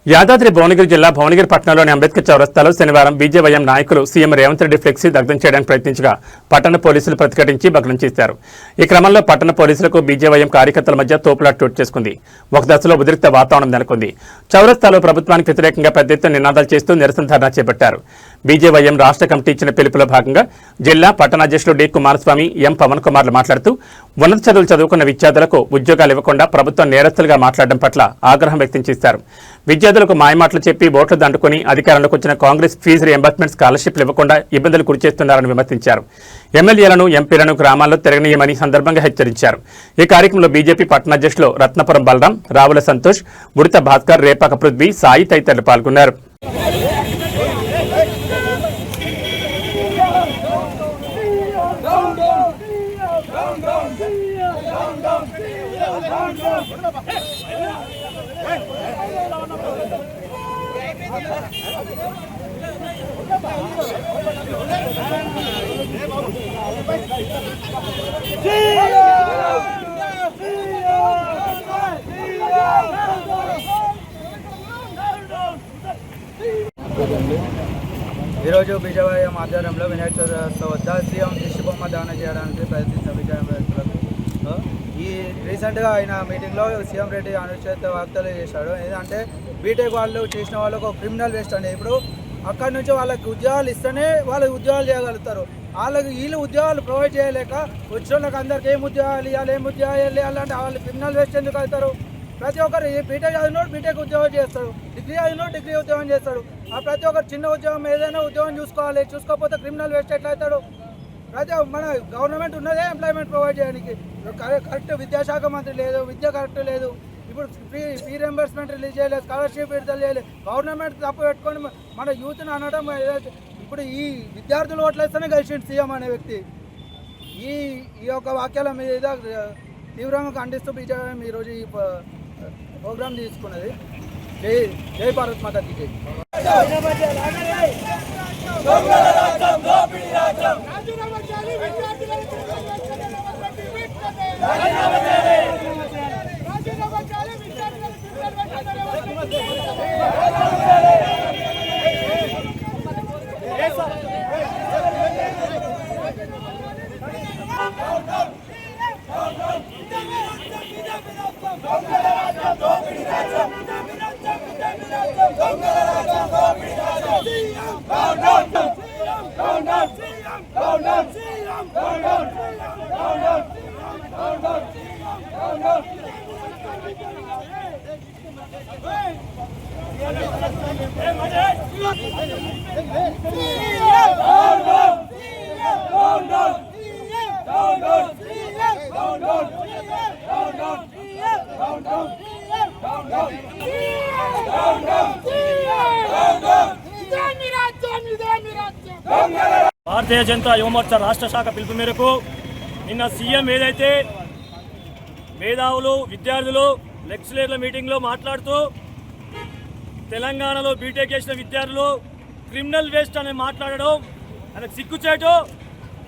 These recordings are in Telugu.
యాదాద్రి భువనగిరి జిల్లా భువనగిరి పట్టణంలోని అంబేద్కర్ చౌరస్తాలో శనివారం బీజేవైఎం నాయకులు సీఎం రేవంత్ రెడ్డి ఫ్లెక్సీ దగ్ధం చేయడానికి ప్రయత్నించగా పట్టణ పోలీసులు ప్రతిఘటించి భగ్నం చేశారు. ఈ క్రమంలో పట్టణ పోలీసులకు బీజేవైఎం కార్యకర్తల మధ్య తోపులాట చోటు చేసుకుంది. ఒక దశలో ఉద్రిక్త వాతావరణం నెలకొంది. చౌరస్తాలో ప్రభుత్వానికి వ్యతిరేకంగా పెద్ద ఎత్తున నినాదాలు చేస్తూ నిరసన ధర్నా చేపట్టారు. బీజేవైఎం రాష్ట్ర కమిటీ ఇచ్చిన పిలుపులో భాగంగా జిల్లా పట్టణ అధ్యక్షుడు డి కుమారస్వామి, ఎం పవన్ కుమార్లు మాట్లాడుతూ ఉన్నత చదువులు చదువుకున్న విద్యార్థులకు ఉద్యోగాలు ఇవ్వకుండా ప్రభుత్వం నేరస్తులుగా మాట్లాడడం పట్ల ఆగ్రహం వ్యక్తం చేశారు. విద్యార్థులకు మాయమాటలు చెప్పి ఓట్లు దండుకుని అధికారంలోకి వచ్చిన కాంగ్రెస్ ఫీజు రియంబర్స్మెంట్ స్కాలర్షిప్లు ఇవ్వకుండా ఇబ్బందులు గురిచేస్తున్నారని విమర్శించారు. ఎమ్మెల్యేలను, ఎంపీలను గ్రామాల్లో తిరగనీయమని సందర్భంగా హెచ్చరించారు. ఈ కార్యక్రమంలో బీజేపీ పట్టణ అధ్యక్షులు రత్నపురం బలరాం, రావుల సంతోష్, ఉడత భాస్కర్, రేపాక పృథ్వీ, సాయి తదితరులు పాల్గొన్నారు. ఈరోజు బీజేవైఎం ఆధ్వర్యంలో వినాయక చవితి వద్ద సీఎం దిష్టిబొమ్మ దానం చేయడానికి ప్రయత్నించిన విజయవంతులకు ఈ రీసెంట్గా అయిన మీటింగ్లో సీఎం రెడ్డి అనుచిత వార్తలు చేశాడు. ఏంటంటే బీటెక్ వాళ్ళు చేసిన వాళ్ళకు క్రిమినల్ వేస్ట్ అండి. ఇప్పుడు అక్కడి నుంచి వాళ్ళకి ఉద్యోగాలు ఇస్తేనే వాళ్ళకి ఉద్యోగాలు చేయగలుగుతారు. వీళ్ళు ఉద్యోగాలు ప్రొవైడ్ చేయలేక వచ్చిన వాళ్ళకి అందరికి ఏం ఉద్యోగాలు ఇవ్వాలి, ఏం ఉద్యోగాలు ఇవ్వాలంటే వాళ్ళు క్రిమినల్ వేస్ట్ ఎందుకు అవుతారు? ప్రతి ఒక్కరు బీటెక్ చదివినోడు బీటెక్ ఉద్యోగం చేస్తాడు, డిగ్రీ చదివినోడు డిగ్రీ ఉద్యోగం చేస్తాడు. ప్రతి ఒక్కరు చిన్న ఉద్యోగం ఏదైనా ఉద్యోగం చూసుకోవాలి. చూసుకోకపోతే క్రిమినల్ వేస్ట్ ఎట్లా అవుతాడు? మన గవర్నమెంట్ ఉన్నదే ఎంప్లాయ్మెంట్ ప్రొవైడ్ చేయడానికి. కరెక్ట్ విద్యాశాఖ మంత్రి లేదు, విద్య కరెక్ట్ లేదు. ఇప్పుడు ఫీ రియంబర్స్మెంట్ రిలీజ్ చేయలేదు, స్కాలర్షిప్ విడుదల చేయలేదు. గవర్నమెంట్ తప్పు పెట్టుకొని మన యూత్ని అనడం. ఇప్పుడు ఈ విద్యార్థులు ఓట్లేస్తేనే గెలిచిండు సీఎం అనే వ్యక్తి. ఈ యొక్క వాక్యాల మీద తీవ్రంగా ఖండిస్తూ బీజేపీ ఈరోజు ఈ ప్రోగ్రాం తీసుకున్నది. జై భారత్ మాతాకి జై. భారతీయ జనతా యువమోర్చా రాష్ట్ర శాఖ పిలుపు మేరకు నిన్న సీఎం ఏదైతే మేధావులు, విద్యార్థులు, లెక్చరర్ల మీటింగ్లో మాట్లాడుతూ తెలంగాణలో బీటెక్ చేసిన విద్యార్థులు క్రిమినల్ వేస్ట్ అని మాట్లాడడం ఆయనకు సిగ్గుచేటు.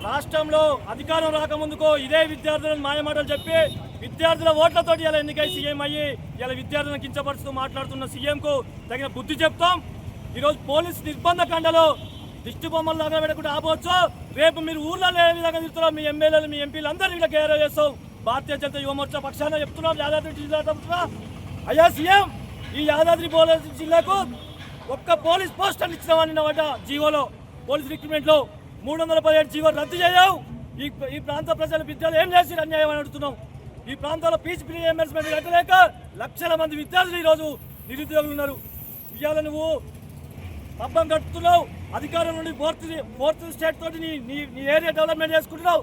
రాష్ట్రంలో అధికారం రాకముందుకో ఇదే విద్యార్థులను మాయమాటలు చెప్పి విద్యార్థుల ఓట్లతోటి ఇలా ఎన్నికై సీఎం అయ్యి ఇలా విద్యార్థులను కించపరుస్తూ మాట్లాడుతున్న సీఎంకు తగిన బుద్ధి చెప్తాం. ఈరోజు పోలీసు నిర్బంధ కండలో దిష్టి బొమ్మలు దగ్గర పెట్టకుండా ఆపవచ్చు. రేపు మీరు ఊర్లలో ఏ విధంగా తిరుగుతారో మీ ఎమ్మెల్యేలు, మీ ఎంపీలు అందరూ ఇలా కేర్ చేస్తాం. భారతీయ జనతా యువమోర్చా పక్షాన చెప్తున్నాం. యాదాద్రి జిల్లా తరఫున అయ్యా సీఎం, ఈ యాదాద్రి జిల్లాకు ఒక్క పోలీస్ పోస్ట్ అని ఇచ్చినామన్నమాట. జీవోలో పోలీస్ రిక్రూట్మెంట్లో 317 జీవో రద్దు చేయవు. ఈ ప్రాంత ప్రజల విద్యార్థులు ఏం చేసి అన్యాయం అని అడుగుతున్నాం. ఈ ప్రాంతంలో ఫీజు రియంబర్స్మెంట్ కట్టలేక లక్షల మంది విద్యార్థులు ఈరోజు నిరుద్యోగులు ఉన్నారు. ఇవాళ నువ్వు పబ్బం కట్టుతున్నావు, అధికారం నుండి ఫోర్త్ స్టేట్ తోటి నీ ఏరియా డెవలప్మెంట్ చేసుకుంటున్నావు.